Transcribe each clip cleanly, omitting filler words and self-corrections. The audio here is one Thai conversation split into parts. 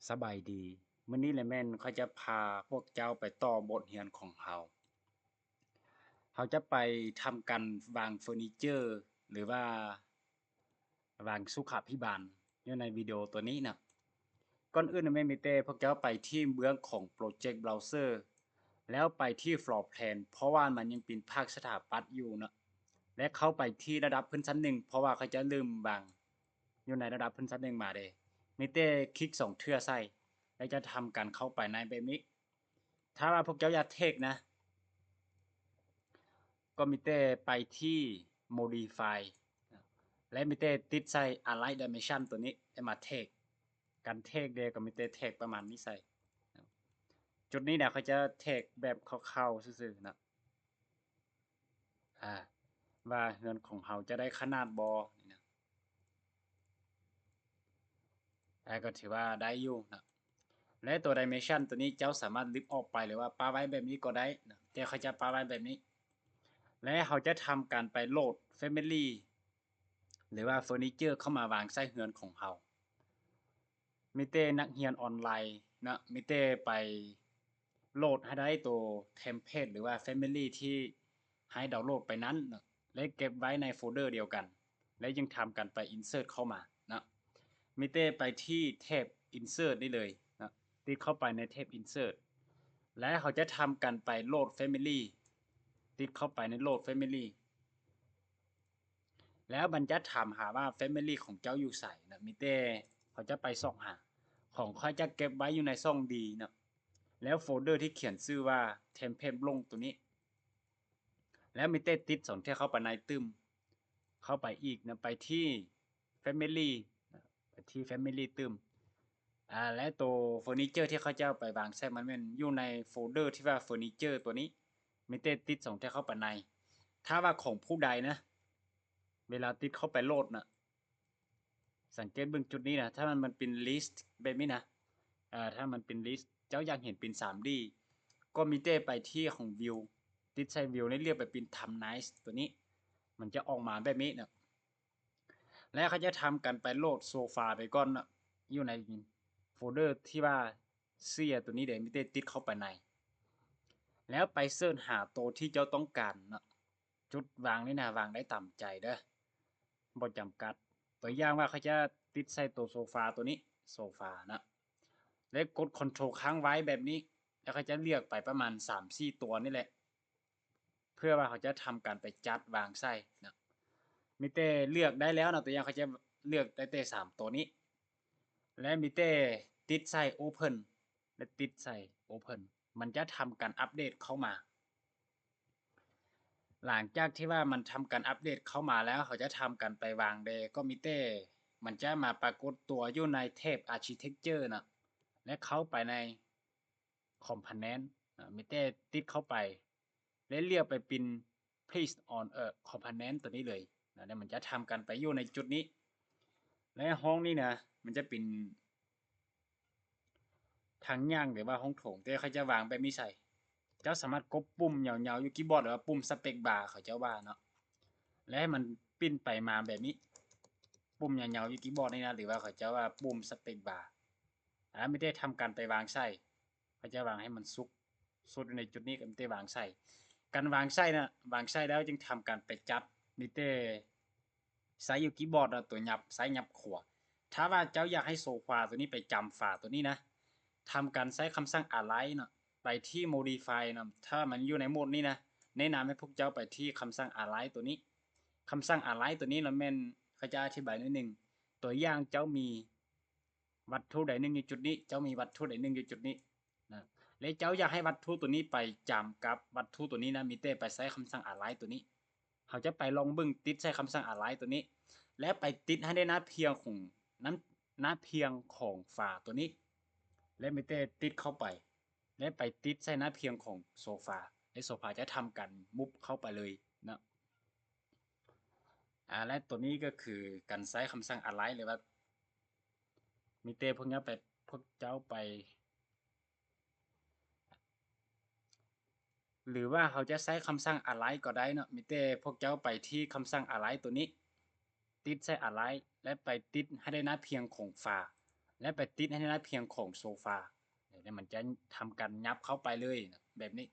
สบายดีมื้อนี้แหละแม่นเขาจะพาพวกเจ้าไปต่อบทเรียนของเราจะไปทำการวางเฟอร์นิเจอร์หรือว่าวางสุขาภิบาลอยู่ในวิดีโอตัวนี้น่ะก่อนอื่นน่ะแม่นมีแต่พวกเจ้าไปที่เมืองของโปรเจกต์เบราว์เซอร์แล้วไปที่ Floor Plan เพราะว่ามันยังเป็นภาคสถาปัตย์อยู่เนาะและเข้าไปที่ระดับพื้นชั้น1เพราะว่าเขาจะลืมวางอยู่ในระดับพื้นชั้น1มาเด้มีแต่คลิก2เทื่อใส่แล้วจะทำการเข้าไปในแบบนี้ ถ้าว่าพวกเจ้าอยากเทกนะก็มีแต่ไปที่ modify และมีแต่ติดใส่ align dimension ตัวนี้ให้มาเทกการเทกเดก็มีแต่เทกประมาณนี้ใส่จุดนี้เนี่ยเขาจะเทกแบบคร่าวๆซื่อๆนะว่าเงินของเขาจะได้ขนาดบอนี่นะแต่ก็ถือว่าได้อยู่นะและตัว dimension ตัวนี้เจ้าสามารถลิฟต์ออกไปหรือว่าปาไว้แบบนี้ก็ได้นะแต่เขาจะปาไว้แบบนี้และเขาจะทำการไปโหลด Family หรือว่าเฟอร์นิเจอร์เข้ามาวางใส่เฮือนของเรามีแต่นักเรียนออนไลน์นะมีแต่ไปโหลดให้ได้ตัวเทมเพลตหรือว่า Family ที่ให้ดาวน์โหลดไปนั้นนะและเก็บไว้ในโฟลเดอร์เดียวกัน และยังทำกันไป Insert เข้ามานะมีแต่ไปที่แท็บ Insert นี่เลยนะติดเข้าไปในแท็บ Insert และเขาจะทำกันไปโหลด Family ติดเข้าไปในโหลด Family แล้วมันจะถามหาว่า Family ของเจ้าอยู่ไสนะมีแต่เขาจะไปส่องหาของเขาจะเก็บไว้อยู่ในซ่องดีนะแล้วโฟลเดอร์ที่เขียนชื่อว่า Template ลงตัวนี้แล้วมีแต่ติดสนที่เข้าไปในตึมเข้าไปอีกนะไปที่ Family ไปที่ Family ตึมและตัวเฟอร์นิเจอร์ที่เขาจะไปวางแทรกมันเป็นอยู่ในโฟลเดอร์ที่ว่าเฟอร์นิเจอร์ตัวนี้มีแต่ติดสองที่เข้าไปในถ้าว่าของผู้ใดนะเวลาติดเข้าไปโหลดนะ สังเกตเบื้องจุดนี้นะถ้ามันเป็นลิสต์แบบนี้นะถ้ามันเป็นลิสต์เจ้าอยากเห็นเป็น 3D ก็มีเต้ไปที่ของวิวติดใช้วิวในเรียกไปเป็นทำไนซ์ตัวนี้มันจะออกมาแบบนี้นะแล้วเขาจะทำกันไปโหลดโซฟาไปก่อนนะอยู่ในโฟลเดอร์ที่ว่าเสียตัวนี้เดี๋ยวมีเต้ติดเข้าไปในแล้วไปเสิร์ชหาตัวที่เจ้าต้องการนะจุดวางนี่นะวางได้ตามใจเด้อบ่จำกัดตัวอย่างว่าเขาจะติดใส่ตัวโซฟาตัวนี้โซฟานะแล้วกดคอนโทรลค้างไว้แบบนี้แล้วเขาจะเลือกไปประมาณ3-4ตัวนี่แหละเพื่อว่าเขาจะทำการไปจัดวางใส่นะมีแต่เลือกได้แล้วนะตัวอย่างเขาจะเลือกได้แต่3ตัวนี้และมีแต่ติดใส่ Open และติดใส่ Open มันจะทำการอัปเดตเข้ามา หลังจากที่ว่ามันทำการอัปเดตเข้ามาแล้วเขาจะทำการไปวางเดก็มีเต้มันจะมาปรากฏตัวอยู่ในเทป Architecture นะและเข้าไปใน Component มีเต้ติดเข้าไปและเรียกไปเป็น Place on a Component ตัวนี้เลยนะแล้วมันจะทำกันไปอยู่ในจุดนี้และห้องนี้นะมันจะเป็นทางย่างหรือว่าห้องโถงแต่เขาจะวางแบบนี้ใส่เจ้าสามารถกดปุ่มยาวๆอยู่คีย์บอร์ดหรือว่าปุ่มสเปกบาร์เขาจะว่าเนาะ และให้มันปิ้นไปมาแบบนี้ปุ่มยาวๆอยู่คีย์บอร์ดนี่นะหรือว่าเขาจะว่าปุ่มสเปกบาร์ไม่ได้ทำการไปวางไส้เขาจะวางให้มันสุดในจุดนี้ก็ไม่ได้วางไส้การวางไส้นะวางไส้แล้วจึงทำการไปจับมีแต่ไซส์อยู่คีย์บอร์ดตัวยับไซส์ยับขวาถ้าว่าเจ้าอยากให้โซฟาตัวนี้ไปจำฝาตัวนี้นะทำการใช้คำสั่ง align เนาะไปที่ modify นะถ้ามันอยู่ในโหมดนี้นะแนะนำให้พวกเจ้าไปที่คำสั่ง align ตัวนี้ คำสั่งอะไรตัวนี้เราแม่นเขาจะอธิบายนิดนึงตัวอย่างเจ้ามีวัตถุใดหนึ่งอยู่จุดนี้เจ้ามีวัตถุใดหนึ่งอยู่จุดนี้นะและเจ้าอยากให้วัตถุตัวนี้ไปจำกับวัตถุตัวนี้นะมีแต่ไปใช้คำสั่งอะไรตัวนี้เขาจะไปลองเบิ่งติดใช้คำสั่งอะไรตัวนี้และไปติดให้ได้หน้าเพียงของนั้นหน้าเพียงของฝาตัวนี้และมีแต่ติดเข้าไปและไปติดใส่หน้าเพียงของโซฟาและโซฟาจะทำกันมุบเข้าไปเลยนะ และตัวนี้ก็คือการใช้คำสั่งอะไรหรือว่ามีเตพวกนี้ไปพวกเจ้าไปหรือว่าเขาจะใช้คำสั่งอะไรก็ได้เนาะมีเตพวกเจ้าไปที่คำสั่งอะไรตัวนี้ติดใส่อะไรและไปติดให้ได้หน้าเพียงของฝา และไปติดให้หน้าเพียงของโซฟาเนี่ยมันจะทำการยับเข้าไปเลยนะแบบนี้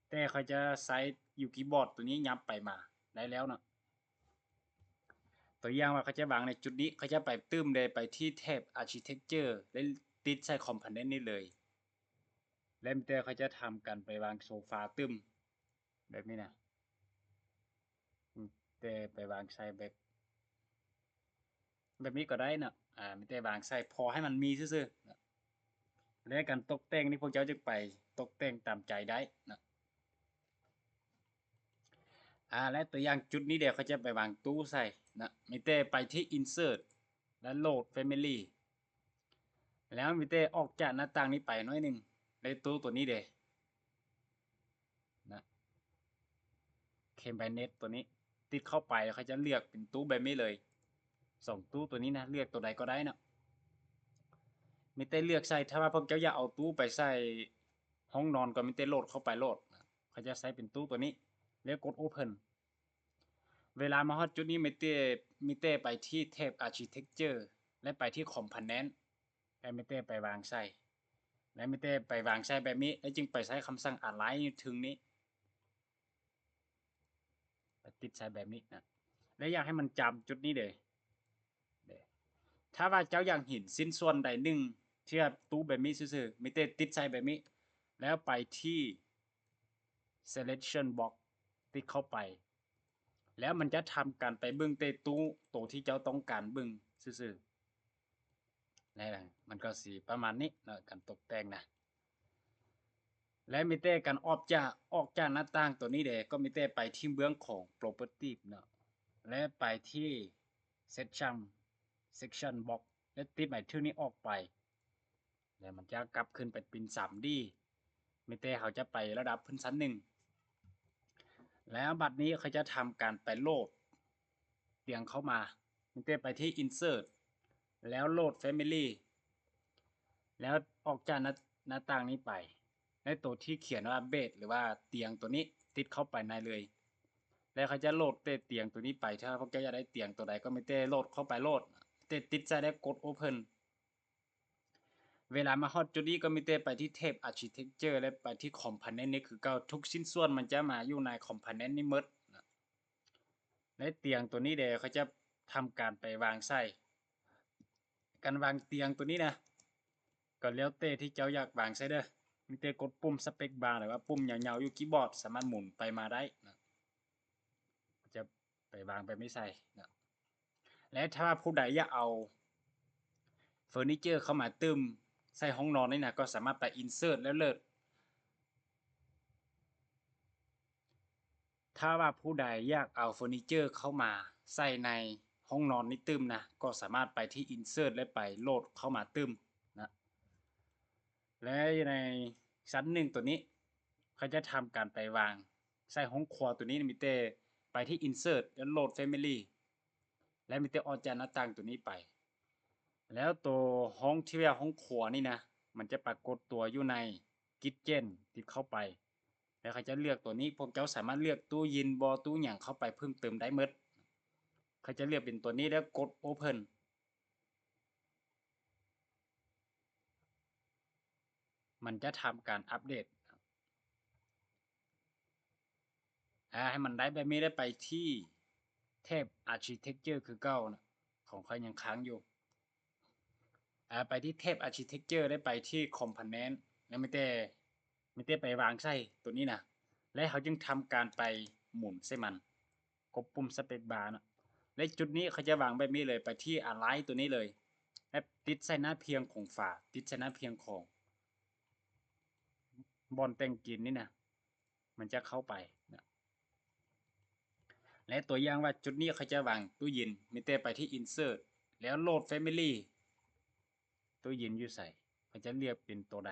แต่เขาจะใช้อยู่คีย์บอร์ดตัวนี้ยับไปมาได้แล้วนะตัวอย่างว่าเขาจะวางในจุดนี้เขาจะไปตื้มเลยไปที่แท็บ Architecture และติดใส่ Component นี้เลยแล้วแต่เขาจะทำกันไปวางโซฟาตื้มแบบนี้นะแต่ไปวางใส่แบบนี้ก็ได้นะมีแต่วางใส่พอให้มันมีซื่อๆนะและการตกแต่งนี่พวกเจ้าจะไปตกแต่งตามใจได้นะและตัวอย่างจุดนี้เดี๋ยวเขาจะไปวางตู้ใส่นะมีแต่ไปที่ Insert และ Load Family แล้วมีแต่ออกจากหน้าต่างนี้ไปหน้อยหนึ่งในตู้ตัวนี้เดยนะเคมไบเน็ตตัวนี้ติดเข้าไปเขาจะเลือกเป็นตู้แบบนี้เลย2ตู้ตัวนี้นะเลือกตัวใดก็ได้นะมีแต่เลือกใส่ถ้าว่าพวกเจ้าอยากเอาตู้ไปใส่ห้องนอนก็มีแต่โหลดเข้าไปโหลดเขาจะใส่เป็นตู้ตัวนี้แล้วกด Open เวลามาฮอดจุดนี้มีแต่ไปที่แท็บ Architecture และไปที่ Component และมีแต่ไปวางใส่และมีแต่ไปวางใส่แบบนี้แล้วจึงไปใช้คำสั่ง Align ถึงนี้ติดใส่แบบนี้นะและอยากให้มันจำจุดนี้เลยถ้าว่าเจ้าอยากเห็นสิ้นส่วนใดหนึ่งที่ตู้แบบนี้ซื่อๆมีแต่ติดใส่แบบนี้แล้วไปที่ Selection Box ติดเข้าไปแล้วมันจะทำการไปเบิ่งแต่ตู้ตัวที่เจ้าต้องการเบิ่งซื่อๆนี่แหละมันก็สีประมาณนี้นะการตกแต่งนะและมีแต่การออกจากหน้าต่างตัวนี้เด้ก็มีแต่ไปที่เบื้องของ Property เนาะและไปที่ Section Box และติดหมายถึงนี้ออกไปแล้วมันจะกลับขึ้นไปเป็น 3D มีแต่เขาจะไประดับพื้นชั้น1แล้วบัดนี้เขาจะทำการไปโหลดเตียงเข้ามามีแต่ไปที่ Insert แล้วโหลด Family แล้วออกจากหน้าต่างนี้ไปในตัวที่เขียนว่าเบดหรือว่าเตียงตัวนี้ติดเข้าไปในเลยแล้วเขาจะโหลดเตียงตัวนี้ไปถ้าพวกเจ้าอยากได้เตียงตัวใดก็ไม่ได้โหลดเข้าไปโหลดติดใส่ได้กด Open เวลามาฮอดจุดนี้ก็มีแต่ไปที่เทป Architecture และไปที่ Component นี่คือเก่าทุกชิ้นส่วนมันจะมาอยู่ใน Component นี้หมดและเตียงตัวนี้เดี๋ยวเขาจะทำการไปวางใส่การวางเตียงตัวนี้นะก็แล้วแต่ที่เจ้าอยากวางใส่เด้อมีแต่กดปุ่ม Space Bar หรือว่าปุ่มยาวๆอยู่คีย์บอร์ดสามารถหมุนไปมาได้นะจะไปวางไปไม่ใส่นะและถ้าผู้ใดอยากเอาเฟอร์นิเจอร์เข้ามาตึมใส่ห้องนอนนี่นะก็สามารถไป Insert แล้วเลิศถ้าว่าผู้ใดอยากเอาเฟอร์นิเจอร์เข้ามาใส่ในห้องนอนนี่ตึมนะก็สามารถไปที่ Insert และไปโหลดเข้ามาตึมนะและในชั้นหนึ่งตัวนี้เขาจะทำการไปวางใส่ห้องครัวตัวนี้มีแต่ไปที่ Insert แล้วโหลด Family และมีแต่ออกจากหน้าต่างตัวนี้ไปแล้วตัวห้องที่เรียกห้องครัวนี่นะมันจะปรากฏตัวอยู่ใน Kitchen ติดเข้าไปแล้วเขาจะเลือกตัวนี้พวกเจ้าสามารถเลือกตู้ยินบอตู้หยังเข้าไปเพิ่มเติมได้หมดเขาจะเลือกเป็นตัวนี้แล้วกด Open มันจะทำการอัปเดตให้มันได้แบบนี้ได้ไปที่เทป Architecture คือเก่านะของเขายังค้างอยู่ไปที่เทป Architecture ได้ไปที่ Component แล้วไม่ได้ไปวางใส่ตัวนี้นะและเขาจึงทำการไปหมุนใส่มันกดปุ่ม Space Bar นะและจุดนี้เขาจะวางแบบนี้เลยไปที่ Align ตัวนี้เลยและติดใส่หน้าเพียงของฝาติดใส่หน้าเพียงของบอลแต่งกินนี่นะมันจะเข้าไปนะและตัวอย่างว่าจุดนี้เขาจะวางตู้เย็นมีแต่ไปที่ Insert แล้วโหลด Family ตู้เย็นอยู่ใส่เขาจะเรียกเป็นตัวใด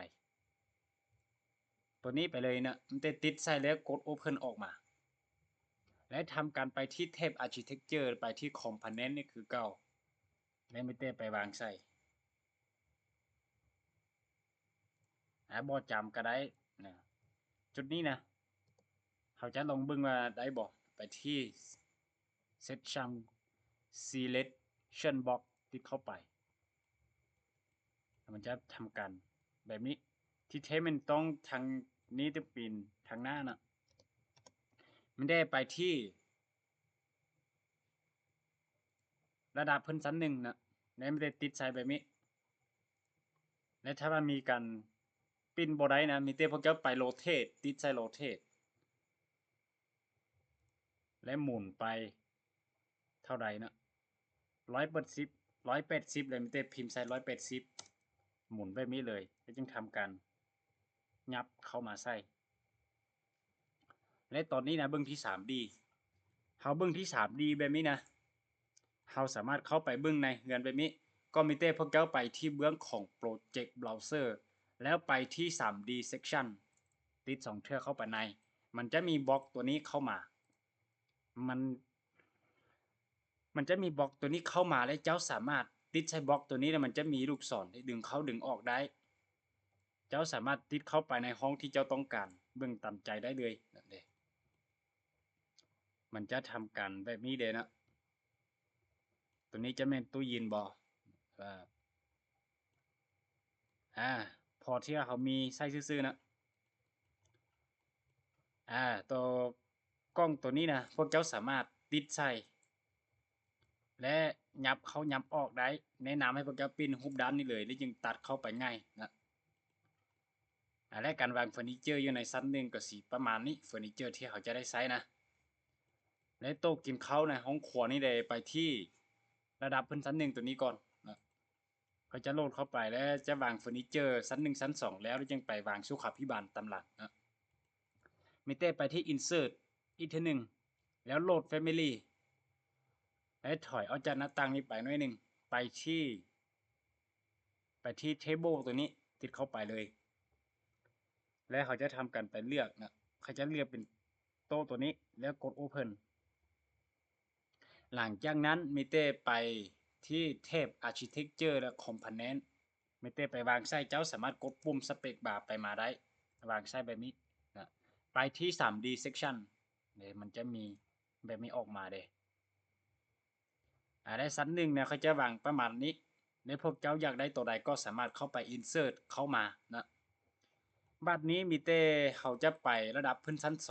ตัวนี้ไปเลยนะมันจะติดใส่แล้วกด Open ออกมาและทำการไปที่เทป Architecture ไปที่ Component นี่คือเก่าและไม่ได้ไปวางใส่บ่จำก็ได้นะจุดนี้นะเขาจะลองเบิ่งว่าได้บ่ไปที่ Section Selection Box ติดเข้าไป มันจะทำการแบบนี้ที่เทปมันต้องทางนี้จะปีนทางหน้านะมันได้ไปที่ระดับพื้นชั้นหนึ่งนะแล้วไม่ได้ติดใส่แบบนี้และถ้ามันมีการปิ้นบอได้นะมีแต่พวกเจ้าไปโรเทตติดใส่โรเทตและหมุนไปเท่าใดนะ180180เลยมีแต่พิมพ์ใส่180หมุนแบบนี้เลยแล้วจึงทำการยับเข้ามาใส่และตอนนี้นะเบื้องที่ 3D เฮาเบื้องที่ 3D แบบนี้นะเฮาสามารถเข้าไปเบื้องในเงินแบบนี้ก็มีแต่พวกเจ้าไปที่เบื้องของ Project Browser แล้วไปที่ 3D Section ติด2เทือกเข้าไปในมันจะมีบล็อกตัวนี้เข้ามามันมันจะมีบล็อกตัวนี้เข้ามาและเจ้าสามารถติดใช้บล็อกตัวนี้แล้วมันจะมีลูกศรที่ดึงเข้าดึงออกได้เจ้าสามารถติดเข้าไปในห้องที่เจ้าต้องการเบื้องตามใจได้เลยนั่นเองมันจะทำกันแบบนี้เลยนะตัวนี้จะเป็นตู้ยินบอพอที่เขามีไส้ซื่อๆนะตัวกล้องตัวนี้นะพวกเจ้าสามารถติดใส่และยับเขายับออกได้แนะนำให้พวกเจ้าปิ้นรูปด้านนี้เลยแล้วจึงตัดเข้าไปง่ายนะและการวางเฟอร์นิเจอร์อยู่ในชั้นหนึ่งก็สีประมาณนี้เฟอร์นิเจอร์ที่เขาจะได้ใช้นะและโต๊ะกินข้าวในห้องครัวนี่เลยไปที่ระดับพื้นชั้นหนึ่งตัวนี้ก่อนนะเขาจะโหลดเข้าไปแล้วจะวางเฟอร์นิเจอร์ชั้นหนึ่งชั้นสองแล้วจึงไปวางสุขาภิบาลตำหลักนะมิเต้ไปที่ insert อีกทีหนึ่งแล้วโหลด family และถอยเอาจากหน้าต่างนี้ไปหน่อยหนึ่งไปที่ table ตัวนี้ติดเข้าไปเลยและเขาจะทำกันไปเลือกนะเขาจะเลือกเป็นโต๊ะตัวนี้แล้วกด open หลังจากนั้นมิเต้ไปที่เทป architecture และ component มิเต้ไปวางไส้เจ้าสามารถกดปุ่ม space bar ไปมาได้วางไส้แบบนี้นะไปที่ 3D section เนี่ยมันจะมีแบบนี้ออกมาเลยได้ชั้นหนึ่งเนี่ยเขาจะวางประมาณนี้ในพวกเจ้าอยากได้ตัวใดก็สามารถเข้าไป insert เข้ามานะบัดนี้มีเต้เขาจะไประดับพื้นชั้น2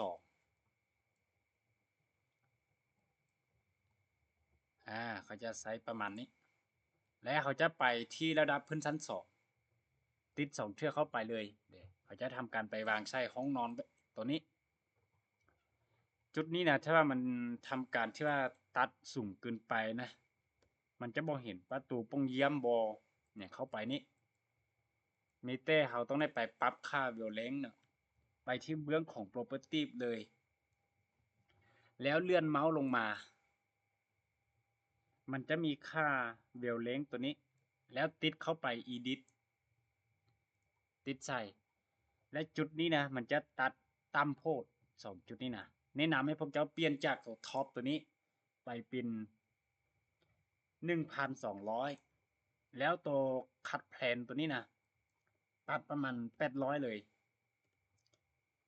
เขาจะใช้ประมาณนี้และเขาจะไปที่ระดับพื้นชั้น2ติด2เชือกเข้าไปเลยเขาจะทำการไปวางใส่ห้องนอนตัวนี้จุดนี้นะถ้าว่ามันทำการที่ว่าตัดสูงเกินไปนะมันจะบ่เห็นประตูปงเยี่ยมบอเนี่ยเข้าไปนี้มีเต้เขาต้องได้ไปปรับค่าเวลเลงเนาะไปที่เบื้องของ property เลยแล้วเลื่อนเมาส์ลงมามันจะมีค่าเวลเลงตัวนี้แล้วติดเข้าไป edit ติดใส่และจุดนี้นะมันจะตัดต่ำโพด2จุดนี้นะแนะนำให้พวกเจ้าเปลี่ยนจากตัวท็อปตัวนี้ไปเป็น 1,200 แล้วตัวคัดแพลนตัวนี้นะตัดประมาณ800เลย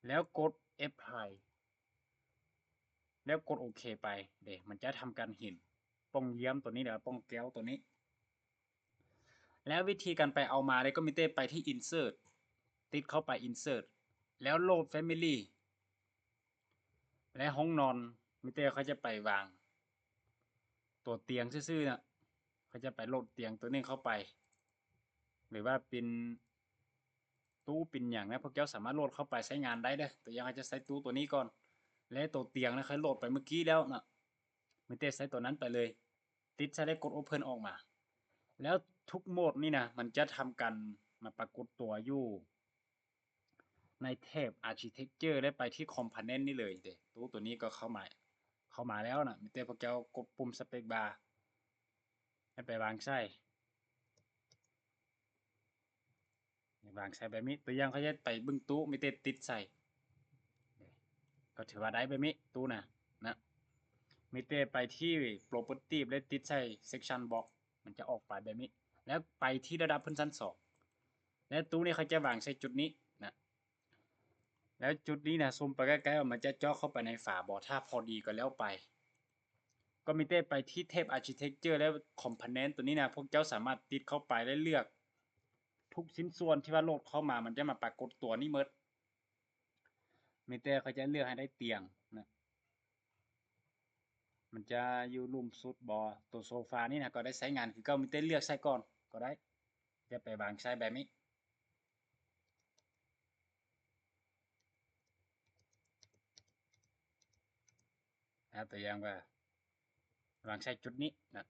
แล้วกด apply แล้วกดโอเคไปมันจะทำการเห็นป้องเยี่ยมตัวนี้เดี๋ยวป้องแก้วตัวนี้แล้ววิธีการไปเอามาเลยก็มีเต้ไปที่ insert ติดเข้าไป insert แล้วโหลด family และห้องนอนมิเต้เขาจะไปวางตัวเตียงซื่อๆนะเขาจะไปโหลดเตียงตัวนี้เข้าไปหรือว่าเป็นตู้เป็นอย่างนะพวกเจ้าสามารถโหลดเข้าไปใช้งานได้เด้อแต่ยังจะใช้ตู้ตัวนี้ก่อนและตัวเตียงนะเขาโหลดไปเมื่อกี้แล้วนะมิเต้ใช้ตัวนั้นไปเลยติดใช้ได้กด open ออกมาแล้วทุกโหมดนี่นะมันจะทำกันมาปรากฏตัวอยู่ในแถบ architecture ได้ไปที่ component นี่เลยตู้ตัวนี้ก็เข้ามาแล้วนะมิเต้พวกเจ้ากดปุ่ม space bar ให้ไปวางไส้วางใส่แบบนี้ตัวอย่างเขาจะไปบึ้งตู้มิเต้ติดใส่ก็ถือว่าได้แบบนี้ตู้นะมิเต้ไปที่ property และติดใส่ section box มันจะออกไปแบบนี้แล้วไปที่ระดับพื้นชั้น2และตู้นี้เขาจะวางใส่จุดนี้นะแล้วจุดนี้นะซูมไปใกล้ๆมันจะเจาะเข้าไปในฝาบ่อถ้าพอดีก็แล้วไปก็มิเต้ไปที่เทป architecture และ component ตัวนี้นะพวกเจ้าสามารถติดเข้าไปและเลือก ทุกชิ้นส่วนที่ว่าโหลดเข้ามามันจะมาปรากฏตัวนี้หมดมีแต่เขาจะเลือกให้ได้เตียงนะมันจะอยู่ลุ่มสุดบ่ตัวโซฟานี่นะก็ได้ใช้งานคือเก่ามีแต่เลือกใช้ก่อนก็ได้จะไปวางใช้แบบนี้ตัวอย่างว่าวางใช้จุดนี้นะ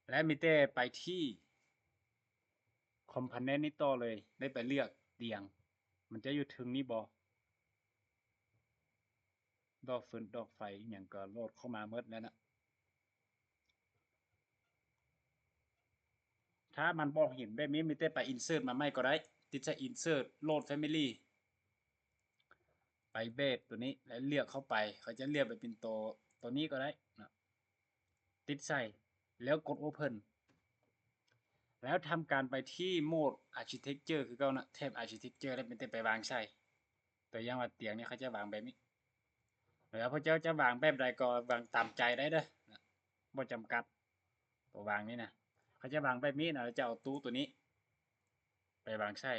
และมีแต่ไปที่คอมโพเนนต์นี้ต่อเลยได้ไปเลือกเตียงมันจะอยู่ถึงนี้บ่ดอกฟืนดอกไฟอหย่างก็โหลดเข้ามาหมดแล้วนะถ้ามันบ่เห็นแบบนี้มีแต่ไป insert มาใหม่ก็ได้ที่จะ insert load family ไปเบสตัวนี้แล้วเลือกเข้าไปเขาจะเลือกไปเป็นตัวนี้ก็ได้นะติดใส่แล้วกด open แล้วทำการไปที่โหมด architecture คือเก่านะแท็บ architecture แล้วเป็นแต่ไปวางใส่ตัวอย่างว่าเตียงนี่เขาจะวางแบบนี้แล้วพระเจ้าจะวางแบบใดก็วางตามใจได้เด้อนะบ่จำกัดตัววางนี่นะเขาจะวางแบบนี้นะแล้วจะเอาตู้ตัวนี้ไปวางใส่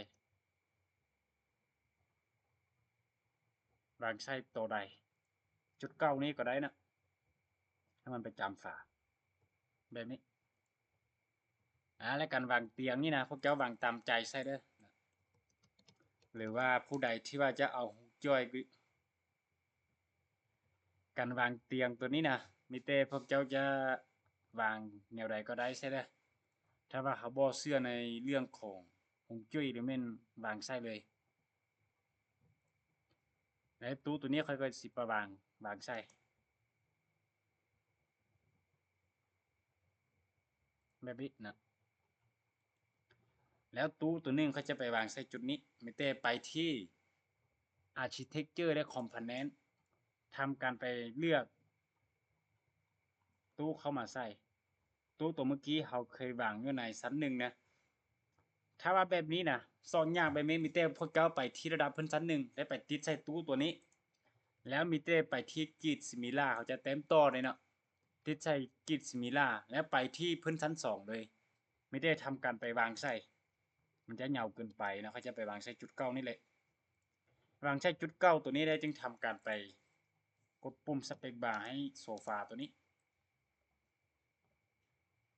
วางใส่ตัวใดจุดเก้านี้ก็ได้นะให้มันไปจำฝาแบบนี้และการวางเตียงนี่นะพวกเจ้าวางตามใจใส่เด้อหรือว่าผู้ใดที่ว่าจะเอาจ้อยการวางเตียงตัวนี้นะมีแต่พวกเจ้าจะวางแนวใดก็ได้ใช่เด้อถ้าว่าเขาบ่เชื่อในเรื่องของฮวงจุ้ยหรือแม่นวางใส่เลยแล้วตู้ตัวนี้ค่อยก็สิประวางใส่แบบนี้นะแล้วตู้ตัวนึงเขาจะไปวางใส่จุดนี้มีแต่ไปที่ architecture และ component ทำการไปเลือกตู้เข้ามาใส่ตู้ตัวเมื่อกี้เขาเคยวางอยู่ในชั้นหนึ่งนะถ้าว่าแบบนี้นะสอนยากไปไม่มีแต่พวกเจ้าไปที่ระดับพื้นชั้นหนึ่งได้ไปติดใส่ตู้ตัวนี้แล้วมีแต่ไปที่กรีดซิมิล่าเขาจะเต็มต่อเลยเนาะติดใส่กรีดซิมิล่าแล้วไปที่พื้นชั้นสองเลยไม่ได้ทำการไปวางใส่มันจะเหงาเกินไปนะเขาจะไปวางใส่จุดเก้านี่แหละวางใส่จุดเก้าตัวนี้ได้จึงทำการไปกดปุ่มสเปคบาร์ให้โซฟาตัวนี้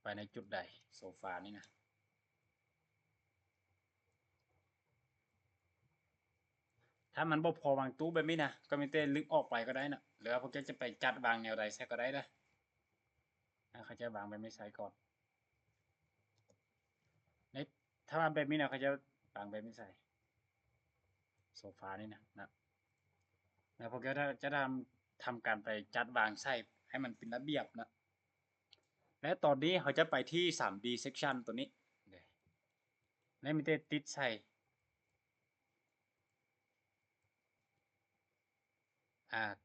ไปในจุดใดโซฟานี่นะถ้ามันบ่พอวางตู้แบบนี้นะก็มีแต่ลึกออกไปก็ได้นะหรือว่าพวกจะไปจัดวางแนวใดใส่ก็ได้นะเขาจะวางแบบไม่ใส่ก่อนในถ้าวางแบบนี้นะเขาจะวางแบบไม่ใส่โซฟานี่นะแล้วพวกจะทำการไปจัดวางใส่ให้มันเป็นระเบียบนะและตอนนี้เขาจะไปที่ 3D section ตัวนี้และมีแต่ติดใส่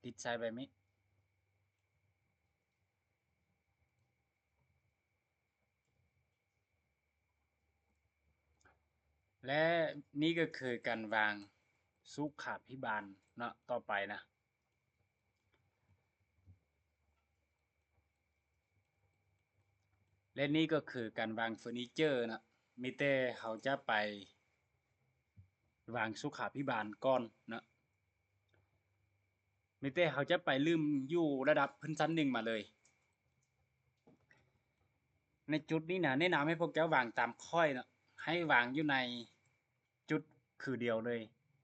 ติดใส่แบบนี้และนี่ก็คือการวางสุขาภิบาลเนาะต่อไปนะและนี่ก็คือการวางเฟอร์นิเจอร์นะมีแต่เขาจะไปวางสุขาภิบาลก่อนนะมีแต่เขาจะไปลืมอยู่ระดับพื้นชั้นหนึ่งมาเลยในจุดนี้นะแนะนำให้พวกเจ้าวางตามค่อยนะให้วางอยู่ในจุดคือเดียวเลย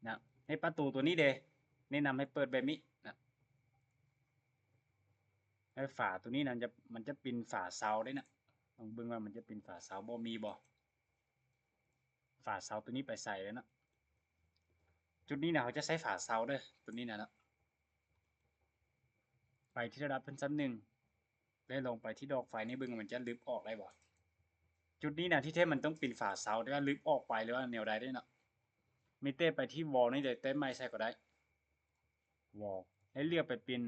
นะในประตูตัวนี้เดแนะนำให้เปิดแบบนี้นะให้ฝาตัวนี้นะมันจะเป็นฝาเสาได้นะลองเบิ่งว่ามันจะเป็นฝาเสาบ่มีบ่ฝาเสาตัวนี้ไปใส่เลยนะจุดนี้นะเขาจะใช้ฝาเสาเด้อตัวนี้นะไปที่ระดับพื้นชั้นหนึ่งได้ลงไปที่ดอกไฟนี่เบิ่งมันจะลึกออกได้บ่จุดนี้นะที่แท้มันต้องเป็นฝาเสาแต่ว่าลึกออกไปหรือว่าแนวใดได้นะมีเต้ไปที่วอลนี่เลยเต้ไม่ใช่ก็ได้วอลให้เลือกไปเป็น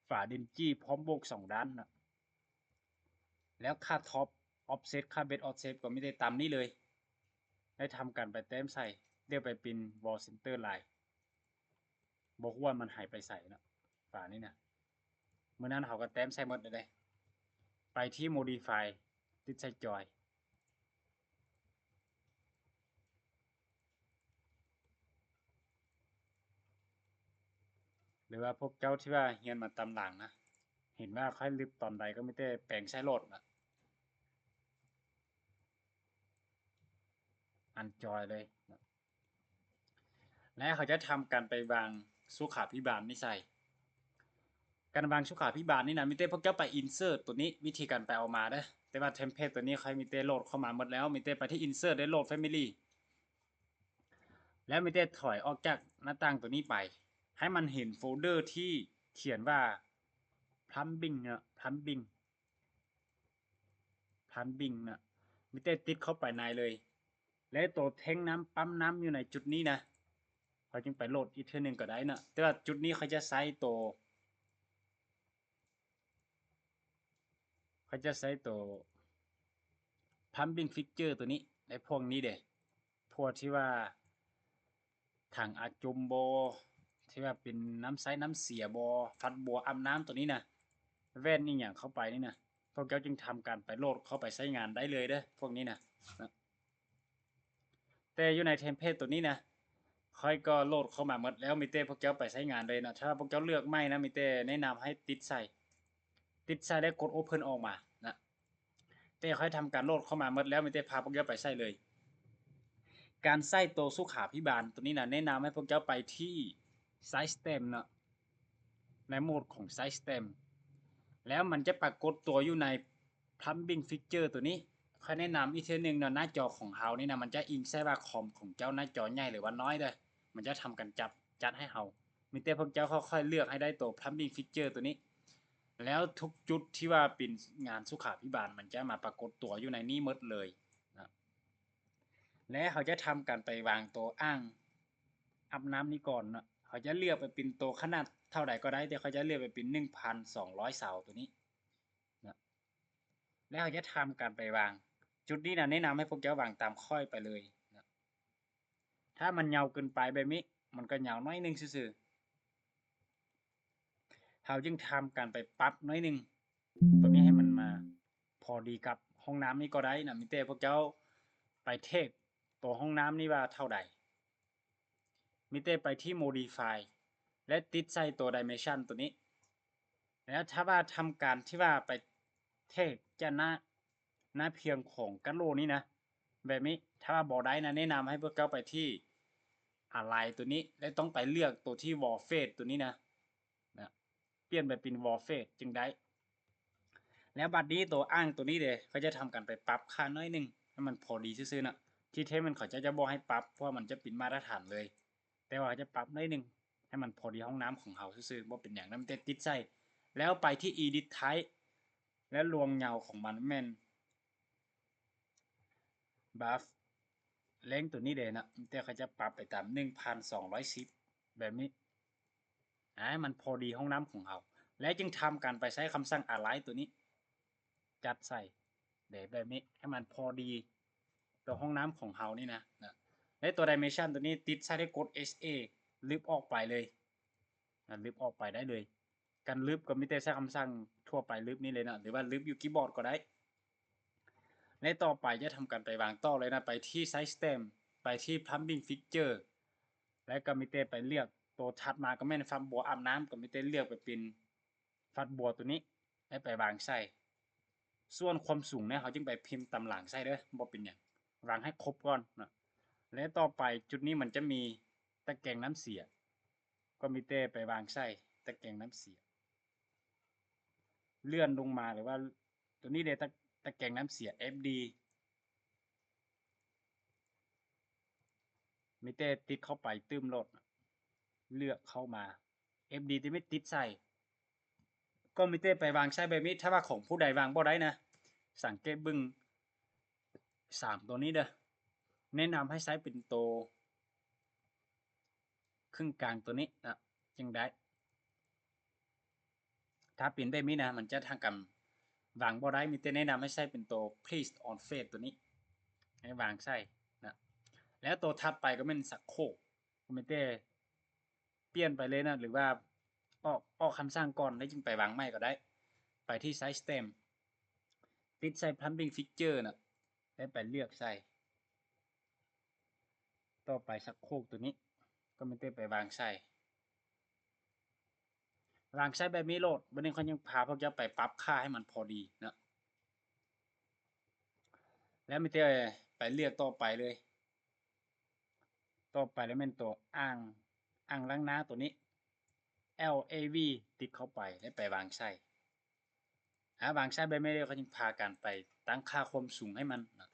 ฝาดินจี้พร้อมโบกสองด้านนะแล้วค่าท็อปออฟเซตค่าเบสออฟเซตก็ไม่ได้ตามนี้เลยได้ทำการไปเต็มใส่เรียกไปเป็นวอลเซนเตอร์ไลน์บอกว่ามันหายไปใส่นะฝานี้นะเมื่อนั้นเขาก็เต็มใส่หมดเลยไปที่ modify ติดใส่จอย รือว่าพวกเจ้าที่ว่าเรียนมาตามหลังนะเห็นว่าค่อยลึกตอนใดก็ไม่ได้แปลงใช้โหลดนะอันจอยเลยนะและเขาจะทำการไปวางสุขาภิบาลนี่ใส่การวางสุขาภิบาลนี่นะมิเต้พวกเจ้าไปอินเสิร์ตตัวนี้วิธีการไปเอามาเด้อแต่ว่าเทมเพลตตัวนี้ค่อยมิเต้โหลดเข้ามาหมดแล้วมิเต้ไปที่อินเสิร์ตได้โหลดแฟมิลี่แล้วมิเต้ถอยออกจากหน้าต่างตัวนี้ไปให้มันเห็นโฟลเดอร์ที่เขียนว่า plumbing นะ plumbing นะมิเต้ติดเข้าไปในเลยและตัวแทงน้ำปั๊มน้ำอยู่ในจุดนี้นะเขาจึงไปโหลดอีกเทื่อนึงก็ได้นะแต่ว่าจุดนี้เขาจะใช้ตัวpumping fixture ตัวนี้ในพวกนี้เด้พวกที่ว่าถังอาจุมโบที่ว่าเป็นน้ำใสน้ำเสียบอฟัดบัวอาบน้ำตัวนี้นะแว่นนี่อย่างเข้าไปนี่นะพวกเขาจึงทำการไปโหลดเข้าไปใช้งานได้เลยเด้อพวกนี้นะแต่อยู่ในเทมเพลตตัวนี้นะค่อยก็โหลดเข้ามาหมดแล้วมิเต้พวกเจ้าไปใช้งานเลยนะถ้าพวกเจ้าเลือกไม่นะมิเต้แนะนำให้ติดใส่แล้วกด Open ออกมานะเต้ค่อยทำการโหลดเข้ามาหมดแล้วมิเต้พาพวกเจ้าไปใช้เลยการใส่ตัวสุขาภิบาลตัวนี้นะแนะนำให้พวกเจ้าไปที่ System นะในโหมดของ System แล้วมันจะปรากฏตัวอยู่ใน Plumbing Fixture ตัวนี้ค่อยแนะนำอีกทีนึงนะหน้าจอของเฮานี่นะมันจะอิงใช่ว่าคอมของเจ้าหน้าจอใหญ่หรือว่าน้อยเด้อมันจะทำกันจัดให้เฮามีแต่พวกเจ้าค่อยๆเลือกให้ได้ตัว Plumbing Fixture ตัวนี้แล้วทุกจุดที่ว่าเป็นงานสุขาภิบาลมันจะมาปรากฏตัวอยู่ในนี้หมดเลยนะและเขาจะทำการไปวางตัวอ้างอาบน้ำนี้ก่อนนะเขาจะเลือกไปเป็นตัวขนาดเท่าไหร่ก็ได้แต่เขาจะเลือกไปเป็น 1,200 เสาตัวนี้นะแล้วเขาจะทำการไปวางจุดนี้นะแนะนำให้พวกเจ้าวางตามค่อยไปเลยนะถ้ามันยาวเกินไปแบบนี้มันก็ยาวน้อยนึงซื่อๆเขาจึงทำการไปปรับน้อยนึงตัวนี้ให้มันมาพอดีกับห้องน้ำนี้ก็ได้นะมิเต้พวกเจ้าไปเทคตัวห้องน้ำนี่ว่าเท่าใดมิเต้ไปที่ modify และติดใส่ตัว dimension ตัวนี้แล้วถ้าว่าทำการที่ว่าไปเทคจะหน้าเพียงของกันโลนี้นะแบบนี้ถ้าว่าบ่ได้นะแนะนำให้พวกเจ้าไปที่อะไรตัวนี้และต้องไปเลือกตัวที่ wall face ตัวนี้นะเปลี่ยนไปเป็น wall face จึงได้แล้วบัดนี้ตัวอ้างตัวนี้เด้เขาจะทำกันไปปรับค่าน้อยนึงให้มันพอดีซื่อๆนะที่เทมันเขาจะบอกให้ปรับเพราะมันจะเป็นมาตรฐานเลยแต่ว่าจะปรับน้อยนึงให้มันพอดีห้องน้ำของเขาซื่อๆบ่เป็นอย่างนั้นมันจะติดใส่แล้วไปที่ edit type และรวงเงาของมันแม่น buff เล้งตัวนี้เด้นะแต่เขาจะปรับไปตาม 1,210 แบบนี้ให้มันพอดีห้องน้ำของเขาและจึงทำการไปใช้คำสั่ง align ตัวนี้จัดใส่แบบนี้ให้มันพอดีตัวห้องน้ำของเรานี่นะและตัว dimension ตัวนี้ติดใช้ได้กด SA ลึบออกไปเลยลึบออกไปได้เลยการลึบก็ไม่ได้ใช้คำสั่งทั่วไปลึบนี่เลยนะหรือว่าลึบอยู่คีย์บอร์ดก็ได้ในต่อไปจะทำการไปวางต่อเลยนะไปที่ System ไปที่ Plumbing Fixture และก็มิเตไปเลือกตัวถัดมาก็แม่นฟัดบัวอาบน้ำก็มิเตเลือกไปเป็นฟัดบัวตัวนี้ให้ไปวางใส่ส่วนความสูงเนี่ยเขาจึงไปพิมพ์ตำหลังใส่เด้อบ่เป็นอย่างวางให้ครบก่อนนะและต่อไปจุดนี้มันจะมีตะแกรงน้ำเสียก็มิเตไปวางใส่ตะแกรงน้ำเสียเลื่อนลงมาหรือว่าตัวนี้เด้ตะแกรงน้ำเสีย FD มิเตติดเข้าไปตื้มโหลดเลือกเข้ามา FD ที่ไม่ติดใส่ก็มิเตไปวางใช้แบบนี้ถ้าว่าของผู้ใดวางบ่ได้นะสังเกตบึง3ตัวนี้เด้อแนะนำให้ใช้เป็นตัวครึ่งกลางตัวนี้นะจึงได้ถ้าเป็นแบบนี้นะมันจะทางกันวางบ่ได้มิเตแนะนำให้ใช้เป็นตัว please on face ตัวนี้ให้วางใส่นะแล้วตัวถัดไปก็เป็นสักโคกมิเตเปลี่ยนไปเลยนะหรือว่าออกคำสั่งก่อนแล้วจึงไปวางไม่ก็ได้ไปที่ System ติดใส่ Plumbing Fixture นะแล้วไปเลือกใส่ต่อไปสักโคกตัวนี้ก็ไม่ได้ไปวางใส่ วางใช้แบบนี้โลดบัดนี้เขายังพาพวกเจ้าไปปรับค่าให้มันพอดีนะแล้วมิเตไปเลือกต่อไปเลยต่อไปแล้วเป็นตัวอ่างล้างหน้าตัวนี้ LAV ติดเข้าไปแล้วไปวางใช้วางใช้แบบไม่ได้เขาจึงพากันไปตั้งค่าความสูงให้มันนะ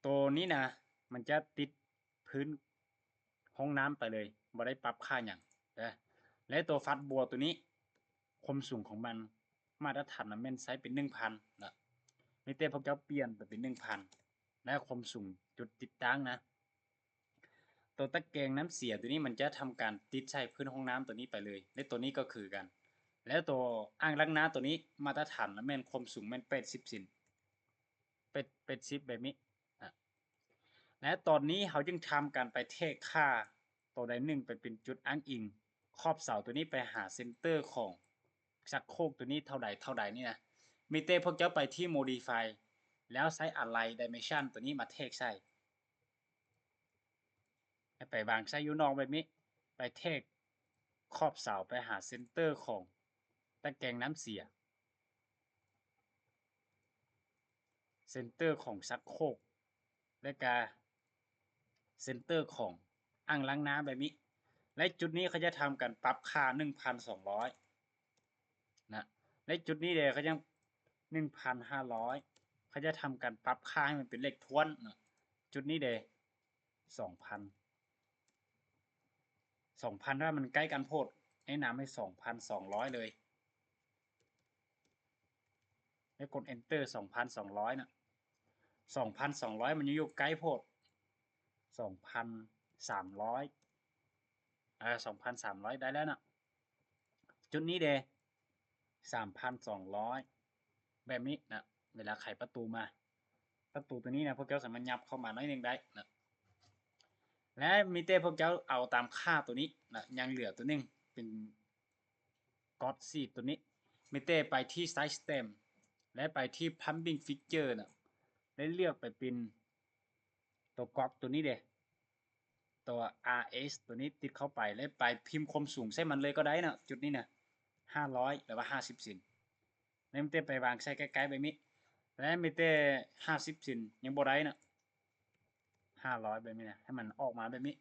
ตัวนี้นะมันจะติดพื้นห้องน้ำไปเลยบ่ได้ปรับค่าอย่างนะและตัวฟัดบัวตัวนี้ความสูงของมันมาตรฐานมันแม่นไซส์เป็น 1,000 นะนี่เต้พวกเจ้าเปลี่ยนไปเป็น 1,000 และความสูงจุดติดตั้งนะตัวตะแกรงน้ำเสียตัวนี้มันจะทำการติดใส่พื้นห้องน้ำตัวนี้ไปเลยและตัวนี้ก็คือกันแล้วตัวอ่างล้างน้ำตัวนี้มาตรฐานแม่นความสูงแม่น80 เซนเป็น10แบบนี้และตอนนี้เขาจึงทำการไปเทคค่าตัวใดหนึ่งไปเป็นจุดอ้างอิงครอบเสาตัวนี้ไปหาเซนเตอร์ของชักโครกตัวนี้เท่าใดนี่นะมีเต้พวกเจ้าไปที่ modify แล้วใช้อะไร dimension ตัวนี้มาเทคใส่ไปวางใช้ยูนองแบบนี้ไปเทคขอบเสาไปหาเซนเตอร์ของตะแกรงน้ำเสียเซนเตอร์ของชักโครกและกาเซนเตอร์ของอ่างล้างน้ำแบบนี้และจุดนี้เขาจะทำการปรับค่า 1,200 นะและจุดนี้เดี๋ยวเขาจะ 1,500 เขาจะทำการปรับค่าให้มันเป็นเลขท้วนนะจุดนี้เดี๋ยว 2,000 ถ้ามันใกล้กันโพดแนะนำให้ 2,200 เลยแล้วกด enter 2,200 นะ 2,200 มันอยู่ใกล้โพด 2,300 2,300 ได้แล้วนะจุดนี้เด 3,200 แบบนี้นะเวลาไขประตูมาประตูตัวนี้นะพวกเจ้าสามารถยับเข้ามาน้อยนึงได้นะและมีเต้พวกเจ้าเอาตามค่าตัวนี้นะยังเหลือตัวนึงเป็นก็อดซีตัวนี้มีเต้ไปที่ Side Stem และไปที่ Pumping Fixture นะและเลือกไปเป็นตัวก๊อกตัวนี้เดตัว RS ตัวนี้ติดเข้าไปแล้วไปพิมพ์ความสูงใส่มันเลยก็ได้นะจุดนี้นะ500หรือว่า50 เซนแล้วมิเต้ไปวางใส่ใกล้ๆแบบนี้และมิเต้50 เซนยังบ่ได้นะ500แบบนี้นะให้มันออกมาแบบนี้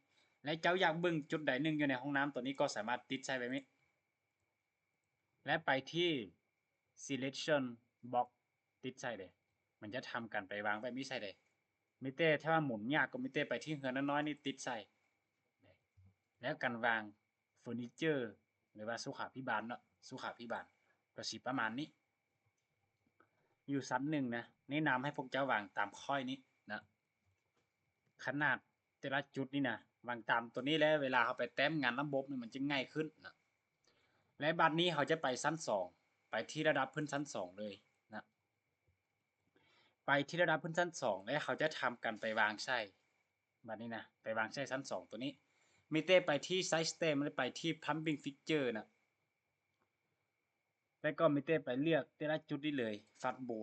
และเจ้าอยากเบิ่งจุดใดหนึ่งอยู่ในห้องน้ำตัวนี้ก็สามารถติดใส่แบบนี้และไปที่ selection box ติดใส่เลยมันจะทำกันไปวางแบบนี้ใส่เลยมิเต้ถ้าว่าหมุนยากก็มิเต้ไปที่เฮือนน้อยๆนี่ติดใส่แล้วกันวางเฟอร์นิเจอร์หรือว่าสุขาภิบาลเนาะสุขาภิบาลก็สิประมาณนี้อยู่ชั้นหนึ่งนะแนะนำให้พวกเจ้าวางตามค่อยนี้นะขนาดแต่ละจุดนี่นะวางตามตัวนี้แล้วเวลาเขาไปแต้มงานระบบนี่มันจะง่ายขึ้นนะและบัดนี้เขาจะไปชั้น2ไปที่ระดับพื้นชั้น2เลยนะไปที่ระดับพื้นชั้น2แล้วเขาจะทำกันไปวางใช่บัดนี้นะไปวางใช่ชั้น2ตัวนี้มิเต้ไปที่ Side Stem แล้วไปที่ Pumping Fixture นะแล้วก็มิเต้ไปเลือกแต่ละจุดนี้เลยฟัดบั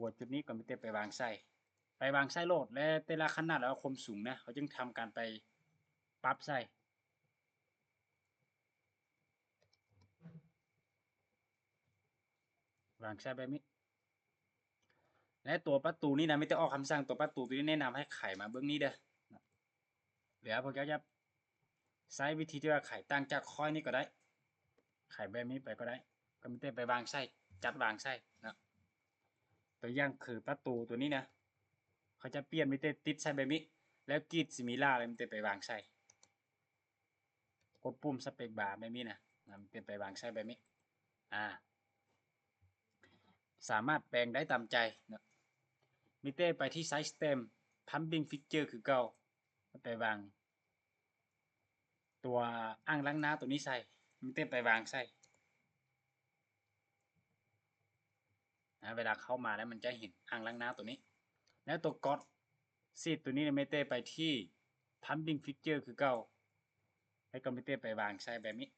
วจุดนี้ก็มิเต้ไปวางใส่โลดและแต่ละขนาดแล้วความสูงนะเขาจึงทำการไปปรับใส่วางใส่แบบนี้และตัวประตูนี่นะไม่ต้องออกคำสั่งตัวประตูตัวนี้แนะนำให้ไขมาเบื้องนี้เด้อเดี๋ยวพวกเจ้าจะใช้วิธีที่ว่าไขตั้งจากค่อยนี้ก็ได้ไขแบบนี้ไปก็ได้ก็มิเต้ไปวางใส่จัดวางใส่นะตัวอย่างคือประตูตัวนี้นะเขาจะเปลี่ยนมิเต้ติดใส่แบบนี้แล้วกรีดซิมิล่าเลยมิเต้ไปวางใส่กดปุ่มสเปกบาร์แบบนี้นะมิเต้ไปวางใส่แบบนี้อ่าสามารถแปลงได้ตามใจนะมิเต้ไปที่ Side Stem Pumping Fixture คือเก่าไปวางตัวอ่างล้างหน้าตัวนี้ใส่มิเต้ไปวางใส่นะเวลาเข้ามาแล้วมันจะเห็นอ่างล้างหน้าตัวนี้แล้วตัวก๊อตซีดตัวนี้มิเต้ไปที่ Pumping Fixture คือเก่าแล้วก็มิเต้ไปวางใส่แบบนี้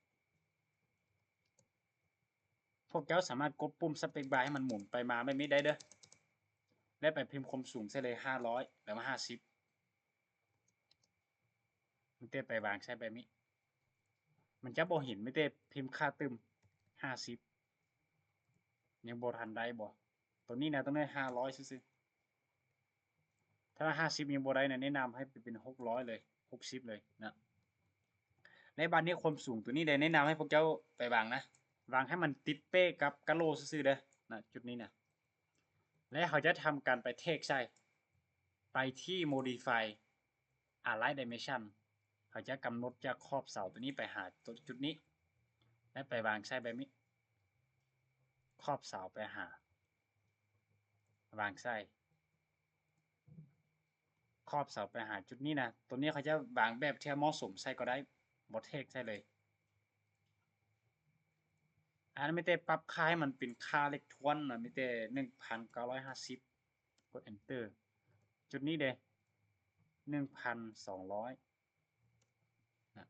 พวกเจ้าสามารถกดปุ่มสเปกบาร์ให้มันหมุนไปมาแบบนี้ได้เด้อและไปพิมพ์ความสูงใส่เลย500หรือว่า50มิเต้ไปวางใส่แบบนี้ มันจะบ่เห็นไม่ได้พิมพ์ค่าตึม50ยังบ่ทันได้บ่ตัวนี้นะต้องได้500ซื่อๆถ้า50ยังบ่ได้นะแนะนำให้ไปเป็น600เลย60เลยนะในบัดนี้ความสูงตัวนี้ได้แนะนำให้พวกเจ้าไปวางนะวางให้มันติดเป๊ะกับกะโหลซื่อๆเด้อนะจุดนี้นะและเขาจะทำการไปเทคใส่ไปที่ modify align dimension เขาจะกำหนดจากขอบเสาตัวนี้ไปหาตัวจุดนี้และไปวางใส่แบบนี้ขอบเสาไปหาวางใส่ขอบเสาไปหาจุดนี้นะตัวนี้เขาจะวางแบบที่เหมาะสมใส่ก็ได้บดเทคใส่เลยอันนั้นไม่ได้ปรับค่าให้มันเป็นค่าเลขทวนนะไม่ได้1950กด enter จุดนี้เด้1200นะ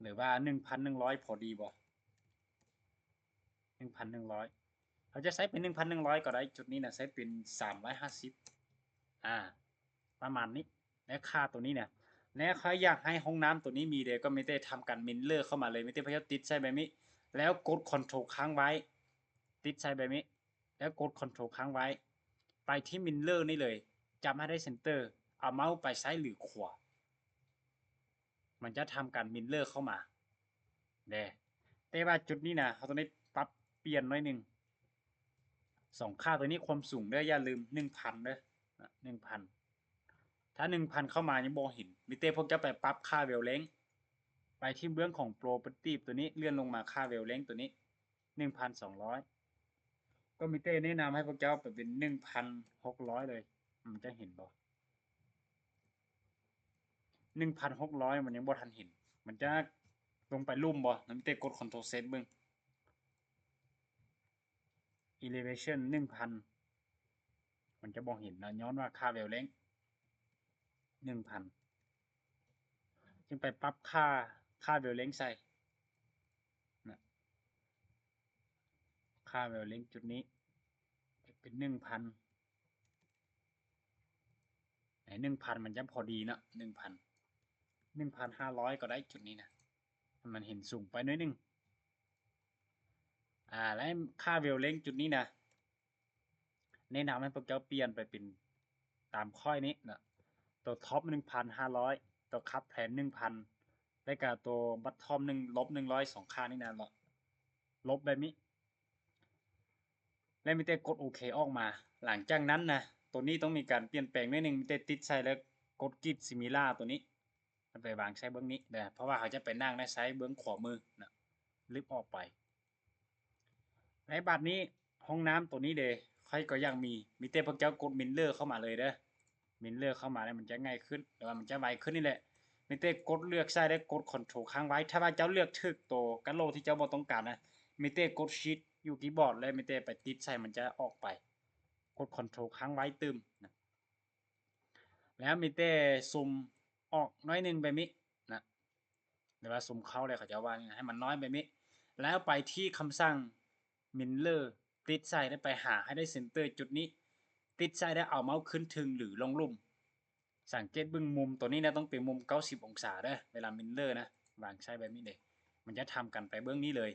หรือว่า1,100พอดีบ่1,100เขาจะใช้เป็น1,100ก็ได้จุดนี้นะใช้เป็น350ประมาณนี้และค่าตัวนี้เนี่ยและเขาอยากให้ห้องน้ำตัวนี้มีเดียก็ไม่ได้ทำการมินเลอร์เข้ามาเลยไม่ได้พยายามติดใช่แบบนี้แล้วกดคอนโทรลค้างไว้ติดใช่แบบนี้แล้วกดคอนโทรลค้างไว้ไปที่มินเลอร์นี่เลยจับให้ได้เซนเตอร์เอาเมาส์ไปซ้ายหรือขวามันจะทำการมินเลอร์เข้ามาเด้แต่ว่าจุดนี้นะเขาต้องได้ปรับเปลี่ยนหน่อยหนึ่งสองค่าตัวนี้ความสูงเด้ออย่าลืม1,000เด้อ1,000ถ้า1,000เข้ามายังบ่เห็นมิเต้พวกจะไปปรับค่าเวลเลงไปที่เบื้องของ property ตัวนี้เลื่อนลงมาค่าเวลเลงตัวนี้1,200ก็มิเต้แนะนำให้พวกเจ้าไปเป็น1,600เลยมันจะเห็นบ่1,600มันยังบ่ทันเห็นมันจะลงไปลุ่มบ่มิเต้กด Ctrl Z เบิ่ง elevation 1,000มันจะบ่เห็นนะย้อนว่าค่าเวลเลง1,000จึงไปปรับค่าเวลเลงใส่นะค่าเวลเลงจุดนี้เป็น1,000ไหน1,000มันจะพอดีเนาะ1,500ก็ได้จุดนี้นะมันเห็นสูงไปหน่อยนึงและค่าเวลเลงจุดนี้นะแนะนำให้พวกเจ้าเปลี่ยนไปเป็นตามค่อยนี้นะตัวท็อป1,500ตัวคับแผน1,000และก็ตัวบัตทอม-100สองค่านี่นะลบแบบนี้และมีแต่กดโอเคออกมาหลังจากนั้นนะตัวนี้ต้องมีการเปลี่ยนแปลงนิดนึงมีแต่ติดใส่แล้วกดกิดซิมิล่าตัวนี้ไปวางใช้เบื้องนี้นะเพราะว่าเขาจะไปนั่งในไซส์เบื้องขวามือนะลิฟต์ออกไปในบัดนี้ห้องน้ำตัวนี้เดยค่อยก็ยังมีแต่พวกเจ้ากดมินเลอร์เข้ามาเลยเด้อมินเลอร์เข้ามาแล้วมันจะง่ายขึ้นหรือว่ามันจะไวขึ้นนี่แหละมีแต่กดเลือกใส่ได้กดคอนโทรลค้างไว้ถ้าว่าเจ้าเลือกถึกตัวกันโลที่เจ้าบ่ต้องการนะมีแต่กดชิปอยู่ที่บอร์ดแล้วมีแต่ไปติดใส่มันจะออกไปกดคอนโทรลค้างไว้ตึมนะแล้วมีแต่ซุมออกน้อยนึงแบบนี้นะหรือว่าซุมเข้าเลยเขาจะว่าให้มันน้อยแบบนี้แล้วไปที่คำสั่งมินเลอร์ติดใส่ได้ไปหาให้ได้เซนเตอร์จุดนี้ติดใส่ได้เอาเมาส์ขึ้นถึงหรือลงลุ่มสังเกตบึงมุมตัวนี้นะต้องเป็นมุม90องศาเด้อเวลามินเลอร์นะวางใช้แบบนี้เลยมันจะทำกันไปเบื้องนี้เลย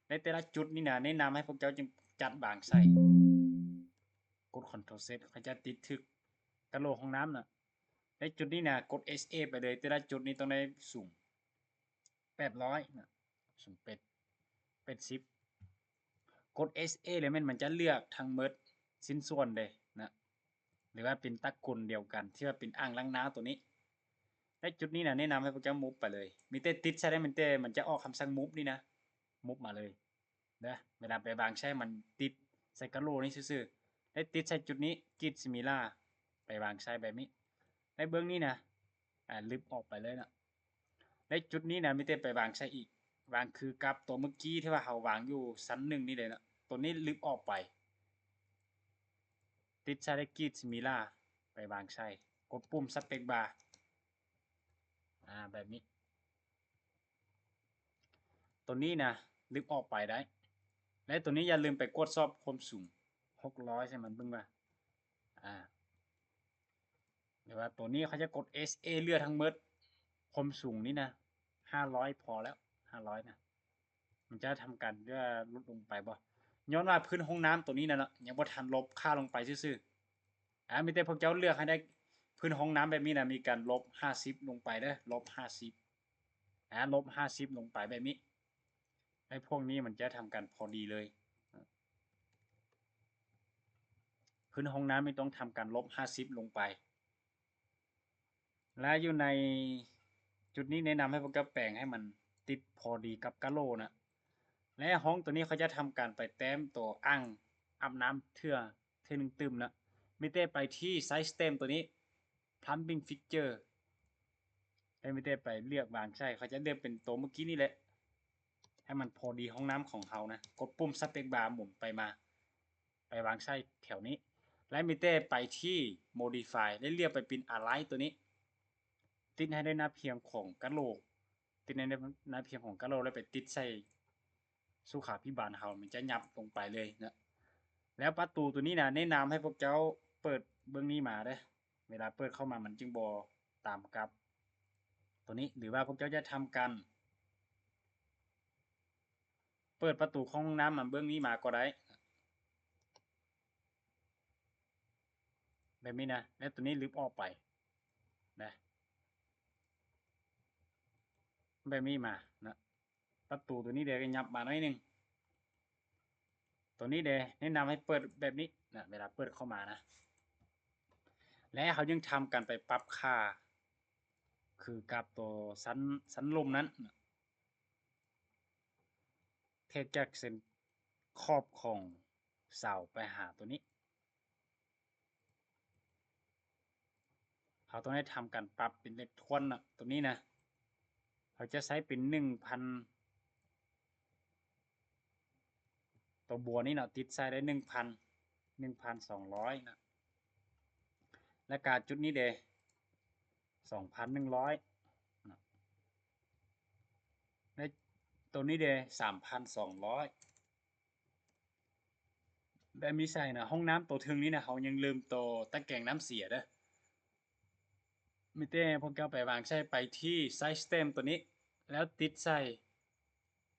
ในแต่ละจุดนี่นะแนะนำให้พวกเจ้าจึงจัดบางใส่กด Ctrl Z เขาจะติดทึกกระโหลกห้องน้ำนะในจุดนี้นะกด SA ไปเลยแต่ละจุดนี้ต้องได้สูง800นะสูงเป็ด10กด SA เลยมันจะเลือกทั้งหมดสิ้นส่วนเลยนะหรือว่าเป็นตะกรุนเดียวกันที่ว่าเป็นอ่างล้างน้ำตัวนี้และจุดนี้นะแนะนำให้พวกเจ้ามูฟไปเลยมีแต่ติดใช้ได้มันจะออกคำสั่งมูฟนี่นะมูฟมาเลยนะเวลาไปบางใช้มันติดใส่กระโหลกนี่ซื่อๆและติดใส่จุดนี้กิดซิมิล่าไปวางใช้แบบนี้ในเบื้องนี้นะลึบออกไปเลยนะและจุดนี้นะไม่ได้ไปวางใช้อีกวางคือกับตัวเมื่อกี้ที่ว่าเขาวางอยู่ชั้นหนึ่งนี่เลยนะตัวนี้ลึบออกไปติดใช้ได้กิดซิมิล่าไปวางใช้กดปุ่มสเปกบาร์แบบนี้ตัวนี้นะลึกออกไปได้และตัวนี้อย่าลืมไปกดสอบความสูง600ใช่มันเบิ่งว่าอ่าหรือว่าตัวนี้เขาจะกด SA เลือดทั้งหมดความสูงนี่นะ 500พอแล้ว500นะมันจะทำการเพื่อลดลงไปบ่ย้อนว่าพื้นห้องน้ำตัวนี้นะเนาะยังบ่ทันลบค่าลงไปซื่อๆมีแต่พวกเจ้าเลือกให้ได้พื้นห้องน้ำแบบนี้นะมีการลบ50ลงไปเด้อลบ50ลบ50ลงไปแบบนี้ไอ้พวกนี้มันจะทำการพอดีเลยพื้นห้องน้ำไม่ต้องทำการลบ50ลงไปและอยู่ในจุดนี้แนะนำให้พวกเจ้าแปลงให้มันติดพอดีกับกะโหลนะและห้องตัวนี้เขาจะทำการไปแต้มตัวอ่างอาบน้ำเทื่อนึงตึมนะไม่ได้ไปที่ไซส์สเต็มตัวนี้ plumbing fixture ไม่ได้ไปเลือกบางใช่เขาจะเลือกเป็นตัวเมื่อกี้นี่แหละให้มันพอดีห้องน้ำของเขานะกดปุ่มสเปคบาร์หมุนไปมาไปวางไส้แถวนี้และมิเต้ไปที่ modify และเลือกไปเป็น align ตัวนี้ติดให้ได้หน้าเพียงของกะโหลกติดในหน้าเพียงของกะโหลกแล้วไปติดใส่สุขาพิบาลเขามันจะยับลงไปเลยนะแล้วประตูตัวนี้นะแนะนำให้พวกเจ้าเปิดเบื้องนี้มาเด้เวลาเปิดเข้ามามันจึงบอตามกับตัวนี้หรือว่าพวกเจ้าจะทำกันเปิดประตูห้องน้ำมันเบื้องนี้มาก็ได้แบบนี้นะแล้วตัวนี้ลิฟต์ออกไปนะแบบนี้มานะประตูตัวนี้เดี๋ยวยับมาหน่อยนึงตัวนี้เดี๋ยวแนะนำให้เปิดแบบนี้นะเวลาเปิดเข้ามานะและเขายังทำกันไปปรับค่าคือกับตัวสันลมนั้นเทจากเส้นขอบของเสาไปหาตัวนี้เขาต้องได้ทำการปรับเป็นเลขทวนนะตัวนี้นะเขาจะใช้เป็น1,000ตัวบัวนี่นะติดใส่ได้1,200นะและการจุดนี้เด2,100นะและตัวนี้เด3,200แบบมีใส่นะห้องน้ำตัวทึงนี้นะเขายังลืมตัวตะแกรงน้ำเสียเด้อมิเต้พวกเจ้าไปวางใช้ไปที่ไซส์สเต็มตัวนี้แล้วติดใส่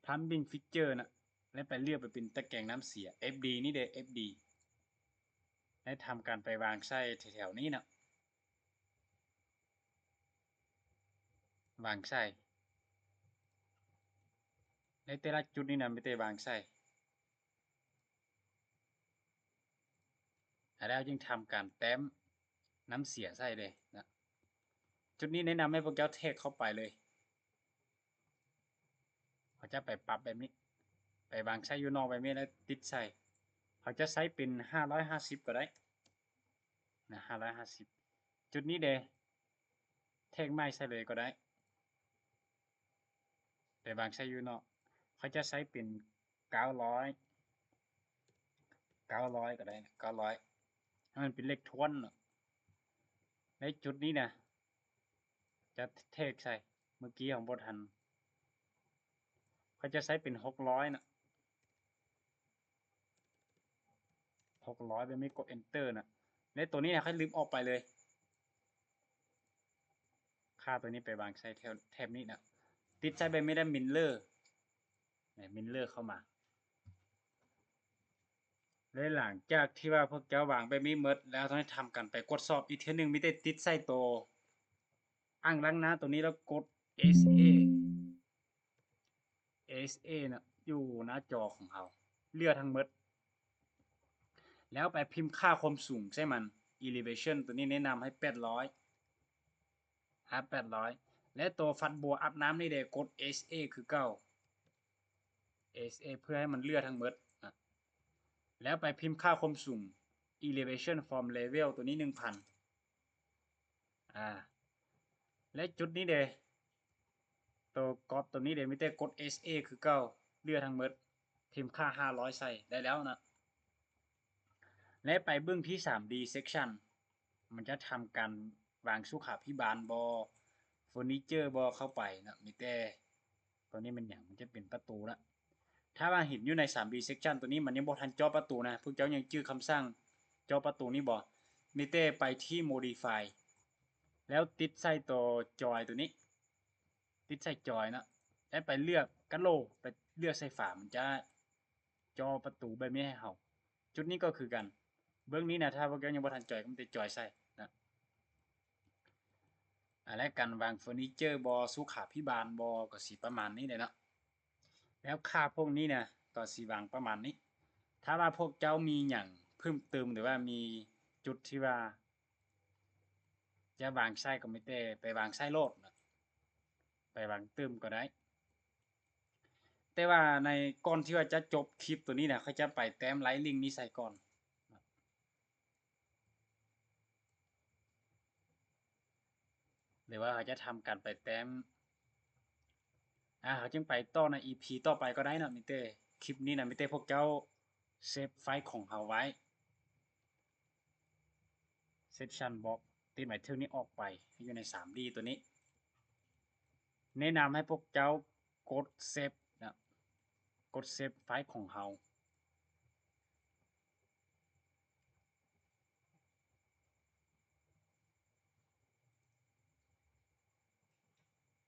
plumbing fixture นะและไปเลือกไปเป็นตะแกรงน้ำเสีย FD นี่เด้ FD และทำการไปวางใส่แถวๆนี้นะวางใส่ในแต่ละจุดนี้นะมิเต้วางใส่แล้วจึงทำการแต้มน้ำเสียใส่เลยนะจุดนี้แนะนำให้พวกเจ้าเทคเข้าไปเลยเขาจะไปปรับแบบนี้ไปวางใช้อยู่นอกแบบนี้แล้วติดใส่เขาจะใช้เป็น550ก็ได้นะ550จุดนี้เดเทคไม้ใส่เลยก็ได้ไปวางใช้อยู่นอกเขาจะใช้เป็น900ก็ได้นะ900ให้มันเป็นเลขทวนในจุดนี้นะจะเทคใส่เมื่อกี้ของบทันเขาจะใช้เป็น600นะ600ไปไม่กด enter นะในตัวนี้นะเขาลืมออกไปเลยค่าตัวนี้ไปวางใช้แถบนี้นะติดใช้ไปไม่ได้มินเลอร์มินเลอร์เข้ามาและหลังจากที่ว่าพวกเจ้าวางไปมีเมดแล้วต้องทำกันไปกดสอบอีกเทีนึงมีแต่ติดใส่ตัวอ่างล้างน้ำตัวนี้แล้วกด SA SA นะอยู่หน้าจอของเราเลือกทั้งเมดแล้วไปพิมพ์ค่าความสูงใช่มัน elevation ตัวนี้แนะนำให้800และตัวฟัดบัวอาบน้ำนี่เดกด SA คือเก้า SA เพื่อให้มันเลือกทั้งเมดแล้วไปพิมพ์ค่าความสูง elevation from level ตัวนี้1,000และจุดนี้เดตัวกอดตัวนี้เดมิเตกด SA คือเก้าเลือกทั้งเมดพิมพ์ค่า500ใส่ได้แล้วนะและไปเบื้องที่ 3D section มันจะทำการวางสุขาพิบาลบอเฟอร์นิเจอร์บอเข้าไปนะมิเต้ตัวนี้มันอย่างมันจะเป็นประตูละถ้าว่าเห็นอยู่ใน 3D section ตัวนี้มันยังบ่ทันจอประตูนะพวกเจ้ายังจื้อคำสั่งจอประตูนี้บ่มิเต้ไปที่ modify แล้วติดใส่ตัวจอยตัวนี้ ติดใส่จอยเนาะแล้วไปเลือกกะโหลกไปเลือกใส่ฝามันจะจอประตูแบบนี้ให้เฮาจุดนี้ก็คือกันเบื้องนี้นะถ้าพวกแกยังบ่ทันจอยก็มันจะจอยใส่นะและการวางเฟอร์นิเจอร์บ่สุขาภิบาลบ่ก็สิประมาณนี้เลยเนาะแล้วค่าพวกนี้นะก็สิวางประมาณนี้ถ้าว่าพวกเจ้ามีหยังเพิ่มเติมหรือว่ามีจุดที่ว่าจะวางใส่ก็ไม่แต่ไปวางใส่โลดนะไปวางเติมก็ได้แต่ว่าในก่อนที่ว่าจะจบคลิปตัวนี้นะเขาจะไปแต้มไลค์ลิงก์นี้ใส่ก่อนหรือว่าเขาจะทำการไปแต้มเขาจึงไปต่อใน EP ต่อไปก็ได้นะมิเต้คลิปนี้นะมิเต้พวกเจ้าเซฟไฟล์ของเขาไว้เซสชันบ็อกตีหมายเท่านี้ออกไปอยู่ใน 3D ตัวนี้แนะนำให้พวกเจ้ากดเซฟนะกดเซฟไฟล์ของเขา